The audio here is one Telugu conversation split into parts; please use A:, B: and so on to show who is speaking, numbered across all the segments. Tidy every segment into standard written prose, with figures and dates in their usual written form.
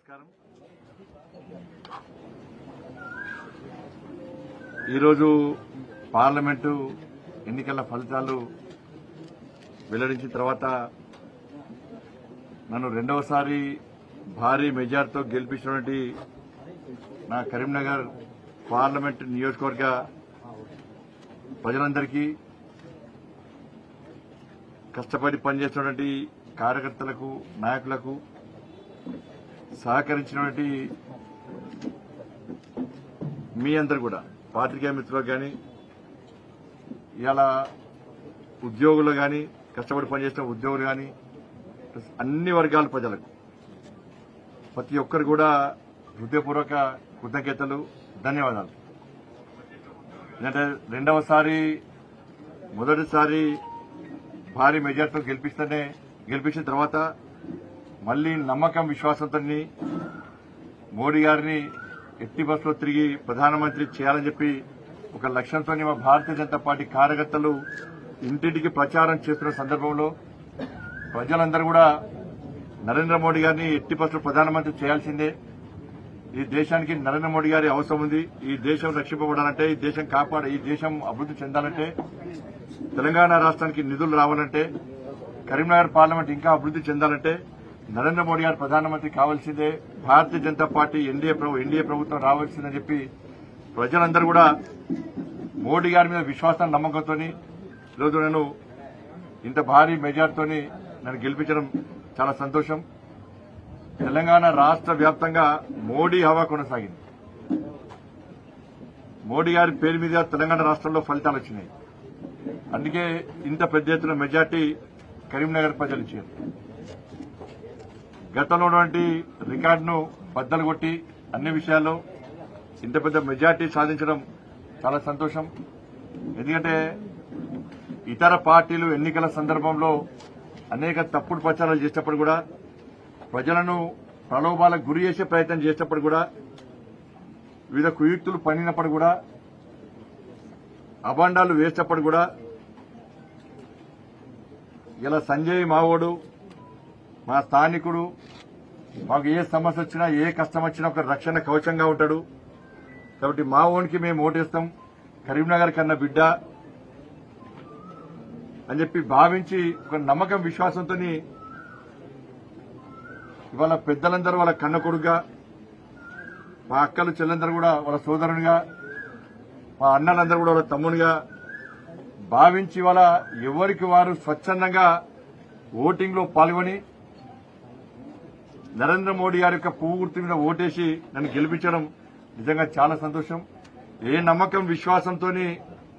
A: నమస్కారం. ఈరోజు పార్లమెంటు ఎన్నికల ఫలితాలు వెల్లడించిన తర్వాత నన్ను రెండవసారి భారీ మెజార్టీతో గెలిపించినటువంటి నా కరీంనగర్ పార్లమెంటు నియోజకవర్గ ప్రజలందరికీ, కష్టపడి పనిచేస్తున్నటువంటి కార్యకర్తలకు, నాయకులకు, సహకరించినటువంటి మీ అందరు కూడా, పాత్రికేయ మిత్రులకు కానీ, ఇలా ఉద్యోగులు కానీ, కష్టపడి పనిచేసిన ఉద్యోగులు కానీ, అన్ని వర్గాల ప్రజలకు ప్రతి ఒక్కరు కూడా హృదయపూర్వక కృతజ్ఞతలు, ధన్యవాదాలు. ఎందుకంటే మొదటిసారి భారీ మెజార్టీతో గెలిపించిన తర్వాత మళ్లీ నమ్మకం, విశ్వాసంతో మోడీ గారిని ఎట్టి బస్సులో తిరిగి ప్రధానమంత్రి చేయాలని చెప్పి ఒక లక్ష్యంతో మా భారతీయ జనతా పార్టీ కార్యకర్తలు ఇంటింటికి ప్రచారం చేస్తున్న సందర్భంలో ప్రజలందరూ కూడా నరేంద్ర మోడీ గారిని ఎట్టి బస్సులో ప్రధానమంత్రి చేయాల్సిందే, ఈ దేశానికి నరేంద్ర మోడీ గారి అవసరం ఉంది, ఈ దేశం రక్షింపబడాలంటే, ఈ దేశం ఈ దేశం అభివృద్ది చెందాలంటే, తెలంగాణ రాష్ట్రానికి నిధులు రావాలంటే, కరీంనగర్ పార్లమెంట్ ఇంకా అభివృద్ది చెందాలంటే నరేంద్ర మోడీ గారు ప్రధానమంత్రి కావాల్సిందే, భారతీయ జనతా పార్టీ ఎన్డీఏ ప్రభుత్వం రావాల్సిందని చెప్పి ప్రజలందరూ కూడా మోడీ గారి మీద విశ్వాసం, నమ్మకంతో ఈరోజు నేను ఇంత భారీ మెజార్టీతో నన్ను గెలిపించడం చాలా సంతోషం. తెలంగాణ రాష్ట్ర వ్యాప్తంగా మోడీ హవా కొనసాగింది. మోడీ గారి పేరు మీద తెలంగాణ రాష్ట్రంలో ఫలితాలు వచ్చినాయి. అందుకే ఇంత పెద్ద ఎత్తున మెజార్టీ కరీంనగర్ ప్రజలు ఇచ్చారు. గతంలో ఉన్నటువంటి రికార్డును బద్దలు కొట్టి అన్ని విషయాల్లో ఇంత పెద్ద మెజార్టీ సాధించడం చాలా సంతోషం. ఎందుకంటే ఇతర పార్టీలు ఎన్నికల సందర్భంలో అనేక తప్పుడు ప్రచారాలు చేసేటప్పుడు కూడా, ప్రజలను ప్రలోభాలకు గురి చేసే ప్రయత్నం చేసేటప్పుడు కూడా, వివిధ కుయుక్తులు పన్నినప్పుడు కూడా, అభాండాలు వేసేటప్పుడు కూడా, ఇలా సంజయ్ మావోడు, మా స్థానికుడు, మాకు ఏ సమస్య వచ్చినా, ఏ కష్టం వచ్చినా ఒక రక్షణ కవచంగా ఉంటాడు. కాబట్టి మా ఓన్కి మేము ఓటేస్తాం, కరీంనగర్ కన్నా బిడ్డ అని చెప్పి భావించి ఒక నమ్మకం, విశ్వాసంతో ఇవాళ పెద్దలందరూ వాళ్ళ కన్న కొడుకుగా, మా అక్కలు చెల్లెందరూ కూడా వాళ్ళ సోదరునిగా, మా అన్నలందరూ కూడా వాళ్ళ తమ్మునిగా భావించి ఇవాళ ఎవరికి వారు స్వచ్ఛందంగా ఓటింగ్ లో పాల్గొని నరేంద్ర మోడీ గారి యొక్క పువ్వు గుర్తు మీద ఓటేసి నన్ను గెలిపించడం నిజంగా చాలా సంతోషం. ఏ నమ్మకం, విశ్వాసంతో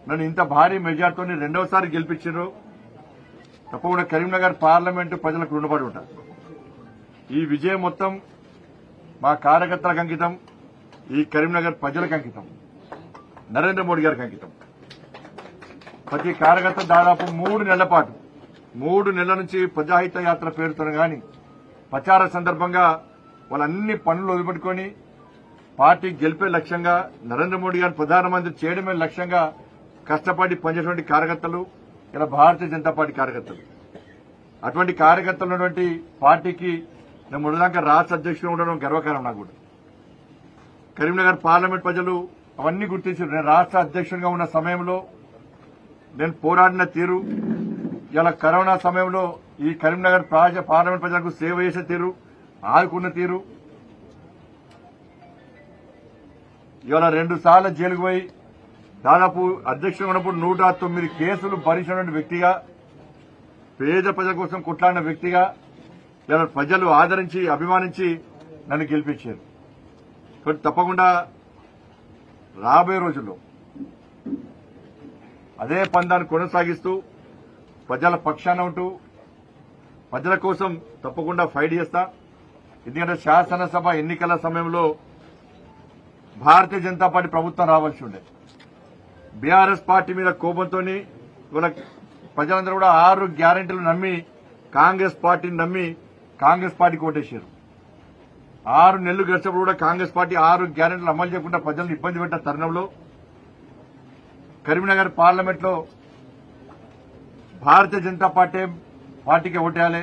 A: నన్ను ఇంత భారీ మెజార్టీతో రెండవసారి గెలిపించారు. తప్పకుండా కరీంనగర్ పార్లమెంటు ప్రజలకు రుణపడి ఉంటారు. ఈ విజయం మొత్తం మా కార్యకర్తలకు అంకితం, ఈ కరీంనగర్ ప్రజలకు అంకితం, నరేంద్ర మోడీ గారికి అంకితం. ప్రతి కార్యకర్త దాదాపు 3 నెలల పాటు, 3 నెలల నుంచి ప్రజాహిత యాత్ర పేరుతో గాని, ప్రచార సందర్భంగా వాళ్ళన్ని పనులు వదిలిపెట్టుకుని పార్టీ గెలిపే లక్ష్యంగా, నరేంద్ర మోడీ గారిని ప్రధానమంత్రి చేయడమే లక్ష్యంగా కష్టపడి పనిచేసినటువంటి కార్యకర్తలు ఇలా భారతీయ జనతా పార్టీ కార్యకర్తలు. అటువంటి కార్యకర్తలు ఉన్నటువంటి పార్టీకి నేను మొదటిదాకా రాష్ట్ర అధ్యక్షుడు ఉండడం గర్వకారం. నాకు కూడా కరీంనగర్ పార్లమెంట్ ప్రజలు అవన్నీ గుర్తించారు. నేను రాష్ట్ర అధ్యక్షుడిగా ఉన్న సమయంలో నేను పోరాడిన తీరు, ఇలా కరోనా సమయంలో ఈ కరీంనగర్ పార్లమెంట్ ప్రజలకు సేవ చేసే తీరు, ఆదుకున్న తీరు, ఇవాళ 2 సార్లు జైలుకు పోయి దాదాపు అధ్యక్షుడు ఉన్నప్పుడు 109 కేసులు భరించినటువంటి వ్యక్తిగా, పేద ప్రజల కోసం కొట్లాడిన వ్యక్తిగా ఇలా ప్రజలు ఆదరించి, అభిమానించి నన్ను గెలిపించారు. కాబట్టి తప్పకుండా రాబోయే రోజుల్లో అదే పందాన్ని కొనసాగిస్తూ ప్రజల పక్షాన ఉంటూ ప్రజల కోసం తప్పకుండా ఫైట్ చేస్తా. ఎందుకంటే శాసనసభ ఎన్నికల సమయంలో భారతీయ జనతా పార్టీ ప్రభుత్వం రావాల్సి ఉండే. బీఆర్ఎస్ పార్టీ మీద కోపంతో ఇవాళ ప్రజలందరూ కూడా 6 గ్యారెంటీలు నమ్మి, కాంగ్రెస్ పార్టీని నమ్మి కాంగ్రెస్ పార్టీకి ఓటేశారు. 6 నెలలు గడిచినప్పుడు కూడా కాంగ్రెస్ పార్టీ 6 గ్యారెంటీలు అమలు చేయకుండా ప్రజలను ఇబ్బంది పెట్టిన తరుణంలో కరీంనగర్ పార్లమెంట్ లో భారతీయ జనతా పార్టీకి ఓటేయాలి,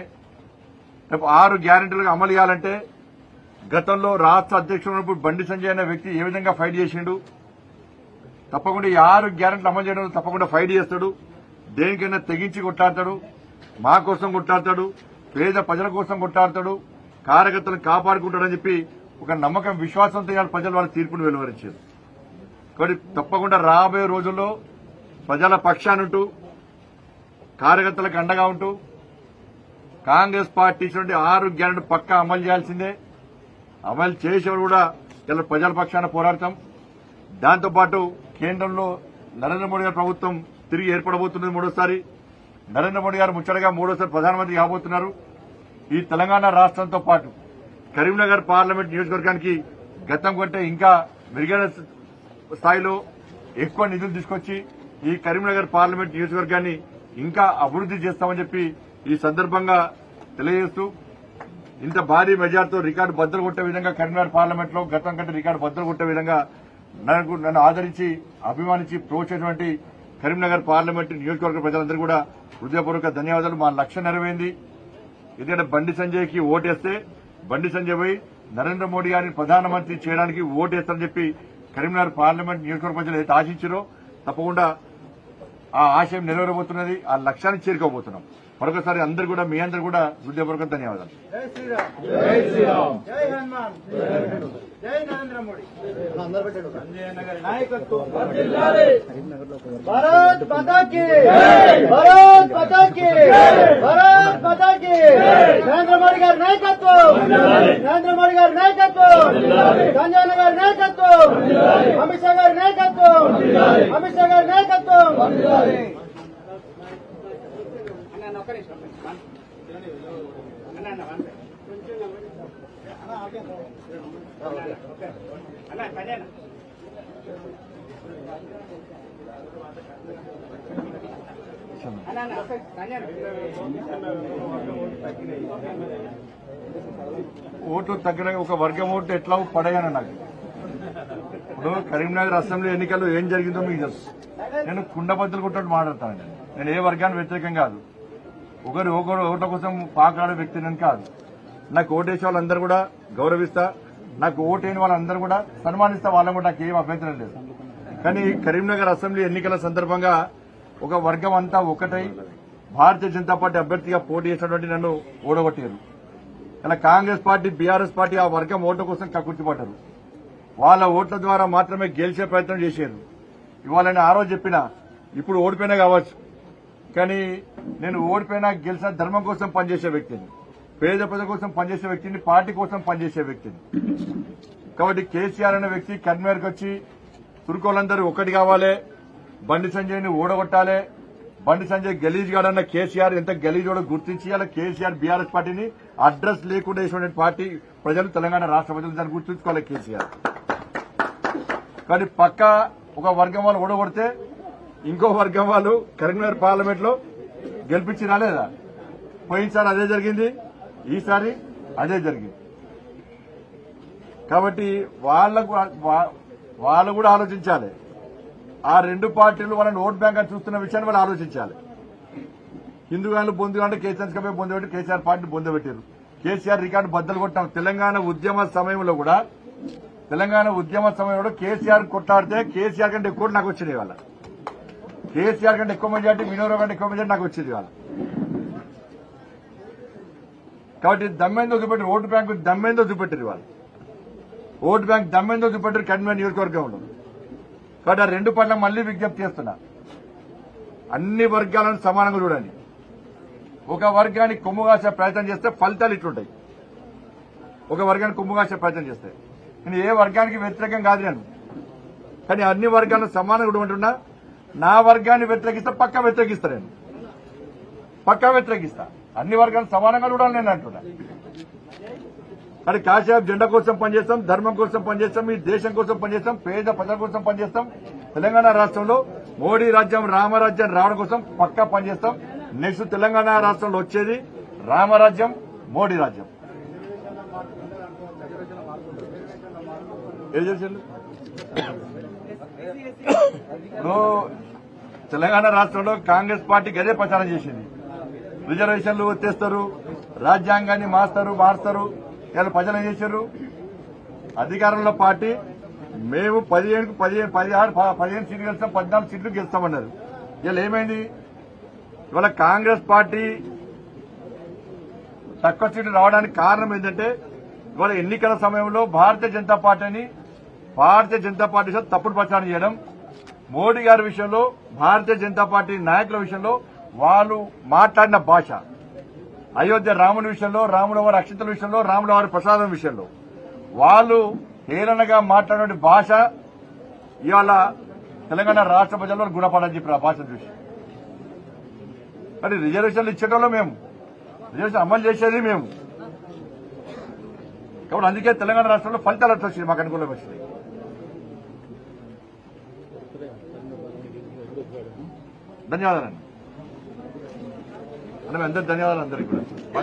A: రేపు 6 గ్యారెంటీలుగా అమలు చేయాలంటే గతంలో రాష్ట్ర అధ్యక్షుడు ఉన్నప్పుడు బండి సంజయ్ అనే వ్యక్తి ఏ విధంగా ఫైట్ చేసిండు, తప్పకుండా ఈ 6 గ్యారెంటీలు అమలు చేయడం తప్పకుండా ఫైట్ చేస్తాడు, దేనికైనా తెగించి కొట్లాడతాడు, మా కోసం కొట్లాడతాడు, పేద ప్రజల కోసం కొట్లాడతాడు, కార్యకర్తలను కాపాడుకుంటాడని చెప్పి ఒక నమ్మకం విశ్వాసంతో ప్రజలు వాళ్ళ తీర్పును వెలువరించారు. కాబట్టి తప్పకుండా రాబోయే రోజుల్లో ప్రజల పక్షానుంటూ కార్యకర్తలకు అండగా ఉంటూ కాంగ్రెస్ పార్టీ ఇచ్చినటువంటి 6 గ్యారెంటీలు పక్కా అమలు చేయాల్సిందే. అమలు చేసేవారు కూడా ఇలా ప్రజల పక్షాన పోరాడతాం. దాంతోపాటు కేంద్రంలో నరేంద్ర మోడీ గారి ప్రభుత్వం తిరిగి ఏర్పడబోతున్నది. మూడోసారి నరేంద్ర మోడీ గారు ముచ్చటగా మూడోసారి ప్రధానమంత్రి కాబోతున్నారు. ఈ తెలంగాణ రాష్ట్రంతో పాటు కరీంనగర్ పార్లమెంట్ నియోజకవర్గానికి గతం కంటే ఇంకా మెరుగైన స్థాయిలో ఎక్కువ నిధులు తీసుకొచ్చి ఈ కరీంనగర్ పార్లమెంట్ నియోజకవర్గాన్ని ఇంకా అభివృద్ది చేస్తామని చెప్పి ఈ సందర్భంగా తెలియజేస్తూ ఇంత భారీ మెజార్టీతో రికార్డు బద్దలు కొట్టే విధంగా కరీంనగర్ పార్లమెంట్ లో గతం కంటే రికార్డు బద్దలు కొట్టే విధంగా నన్ను ఆదరించి అభిమానించి ప్రోత్సహించినటువంటి కరీంనగర్ పార్లమెంట్ నియోజకవర్గ ప్రజలందరూ కూడా హృదయపూర్వక ధన్యవాదాలు. మా లక్ష్యం నెరవేరింది. ఎందుకంటే బండి సంజయ్కి ఓటేస్తే బండి సంజయ్ పోయి నరేంద్ర మోడీ గారిని ప్రధానమంత్రి చేయడానికి ఓటేస్తారని చెప్పి కరీంనగర్ పార్లమెంట్ నియోజకవర్గ ప్రజలు ఏదైతే ఆశించారో తప్పకుండా ఆ ఆశయం నెరవేరబోతున్నది. ఆ లక్ష్యాన్ని చేరుకోబోతున్నాం. మరొకసారి అందరూ కూడా మీ అందరూ కూడా హృదయపూర్వక ధన్యవాదాలు.
B: జై శ్రీరామ్, జై శ్రీరామ్, జై హనుమాన్, జై నరేంద్ర మోడీ. నాయకత్వం భారత్ మాతా కీ జై, భారత్ మాతా కీ జై, భారత్ మాతా కీ జై. నరేంద్ర మోడీ గారి నాయకత్వం, నరేంద్ర మోడీ గారి నాయకత్వం, సంజయ్ గారి నాయకత్వం, అమిత్ షా గారి నాయకత్వం, అమిత్ షా గారి నాయకత్వం.
A: ఓట్లు తగ్గిన ఒక వర్గం ఓట్లు ఎట్లా పడాయని నాకు ఇప్పుడు కరీంనగర్ అసెంబ్లీ ఎన్నికల్లో ఏం జరిగిందో మీకు తెలుసు. నేను కుండబద్దలు కొట్టినట్టు మాట్లాడతాను. నేను ఏ వర్గానికి వ్యతిరేకం కాదు. ఒకరు ఓట్ల కోసం పాకాడే వ్యక్తి నేను కాదు. నాకు ఓటేసే వాళ్ళందరూ కూడా గౌరవిస్తా, నాకు ఓటైన వాళ్ళందరూ కూడా సన్మానిస్తా. వాళ్ళని కూడా నాకు ఏం అభ్యంతరం లేదు. కానీ కరీంనగర్ అసెంబ్లీ ఎన్నికల సందర్భంగా ఒక వర్గం అంతా ఒకటై భారతీయ జనతా పార్టీ అభ్యర్థిగా పోటీ చేసినటువంటి నన్ను ఓడగొట్టారు. ఇలా కాంగ్రెస్ పార్టీ, బీఆర్ఎస్ పార్టీ ఆ వర్గం ఓట్ల కోసం కక్కుర్తిపడ్డారు. వాళ్ళ ఓట్ల ద్వారా మాత్రమే గెలిచే ప్రయత్నం చేశారు. ఇవాళ నేను ఆ రోజు చెప్పినా, ఇప్పుడు ఓడిపోయినా కావచ్చు, కానీ నేను ఓడిపోయినా గెలిచిన ధర్మం కోసం పనిచేసే వ్యక్తిని, పేద ప్రజల కోసం పనిచేసే వ్యక్తిని, పార్టీ కోసం పనిచేసే వ్యక్తిని. కాబట్టి కేసీఆర్ అనే వ్యక్తి కరీంనగర్కి వచ్చి తుర్కోలందరూ ఒక్కటి కావాలి, బండి సంజయ్ని ఓడగొట్టాలి, బండి సంజయ్ గలీజ్ గాడన్న కేసీఆర్ ఎంత గలీజోడో గుర్తించి అలా కేసీఆర్ బీఆర్ఎస్ పార్టీని అడ్రస్ లేకుండా వేసిన పార్టీ ప్రజలు, తెలంగాణ రాష్ట్ర ప్రజలు దాన్ని గుర్తుంచుకోవాలి కేసీఆర్. కానీ పక్క ఒక వర్గం వాళ్ళు ఓడగొడితే ఇంకో వర్గం వాళ్ళు కరీంనగర్ పార్లమెంట్ లో గెలిపించి రాలేదా? పోయినసారి అదే జరిగింది, ఈసారి అదే జరిగింది. కాబట్టి వాళ్ళు కూడా ఆలోచించాలి. ఆ రెండు పార్టీలు వాళ్ళని ఓట్ బ్యాంక్ అని చూస్తున్న విషయాన్ని వాళ్ళు ఆలోచించాలి. హిందూగాళ్ళు బొందు అంటే కేసీఆర్ కపై బొందు పెట్టి కేసీఆర్ పార్టీని బొందు పెట్టారు. కేసీఆర్ రికార్డు బద్దలు కొట్టాం. తెలంగాణ ఉద్యమ సమయంలో కూడా కేసీఆర్ కొట్లాడితే కేసీఆర్ కంటే ఎక్కువ నాకు వచ్చింది. వాళ్ళ కేసీఆర్ కంటే ఎక్కువ మెజార్టీ, వినోరావు కంటే ఎక్కువ మెజార్టీ నాకు వచ్చేది వాళ్ళ. కాబట్టి దమ్మేందో చూపెట్టారు, ఓటు బ్యాంకు దమ్మేందో చూపెట్టారు వాళ్ళు. ఓటు బ్యాంక్ దమ్మేందో చూపెట్టారు కరీంనగర్ నియోజకవర్గంలో. కాబట్టి ఆ రెండు పట్ల మళ్లీ విజ్ఞప్తి చేస్తున్నా, అన్ని వర్గాలను సమానంగా చూడండి. ఒక వర్గానికి కొమ్ము కాసే ప్రయత్నం చేస్తే ఫలితాలు ఇట్లుంటాయి. ఒక వర్గానికి కొమ్ము కాసే ప్రయత్నం చేస్తే నేను ఏ వర్గానికి వ్యతిరేకం కాదు నేను, కానీ అన్ని వర్గాలను సమానంగా చూడమంటున్నా. నా వర్గాన్ని వ్యతిరేకిస్తే పక్కా వ్యతిరేకిస్తా, నేను పక్కా వ్యతిరేకిస్తా. అన్ని వర్గాలను సమానంగా చూడాలి నేను అంటున్నా. కానీ కాసేపు జెండా కోసం పనిచేస్తాం, ధర్మం కోసం పనిచేస్తాం, ఈ దేశం కోసం పనిచేస్తాం, పేద ప్రజల కోసం పనిచేస్తాం. తెలంగాణ రాష్ట్రంలో మోడీ రాజ్యం, రామరాజ్యం రావడం కోసం పక్కా పనిచేస్తాం. నెక్స్ట్ తెలంగాణ రాష్ట్రంలో వచ్చేది రామరాజ్యం, మోడీ రాజ్యం. ఏం చేసిండు ఇప్పుడు తెలంగాణ రాష్ట్రంలో కాంగ్రెస్ పార్టీ గదే ప్రచారం చేసింది. రిజర్వేషన్లు వచ్చేస్తారు, రాజ్యాంగాన్ని మారుస్తారు, ఇవాళ ప్రజలు ఏం చేశారు? అధికారంలో పార్టీ మేము 15 సీట్లు గెలుస్తాం, 14 సీట్లు గెలుస్తామన్నారు. ఇవాళ ఏమైంది? ఇవాళ కాంగ్రెస్ పార్టీ తక్కువ సీట్లు రావడానికి కారణం ఏంటంటే ఇవాళ ఎన్నికల సమయంలో భారతీయ జనతా పార్టీ తప్పుడు ప్రచారం చేయడం, మోడీ గారి విషయంలో భారతీయ జనతా పార్టీ నాయకుల విషయంలో వాళ్ళు మాట్లాడిన భాష, అయోధ్య రాముని విషయంలో, రాముల వారి అక్షంతల విషయంలో, రాముల వారి ప్రసాదం విషయంలో వాళ్ళు హేళనగా మాట్లాడే భాష ఇవాళ తెలంగాణ రాష్ట్ర ప్రజల్లో గుణపడని చెప్పి ఆ భాషను చూసి మరి రిజర్వేషన్లు ఇచ్చేటోళ్ళం మేము, రిజర్వేషన్ అమలు చేసేది మేము. కాబట్టి అందుకే తెలంగాణ రాష్ట్రంలో ఫలితాలు అట్లా వచ్చింది, మాకు అనుకూలంగా వచ్చింది. ధన్యవాదాలండి అందరికి ధన్యవాదాలు అందరికీ కూడా.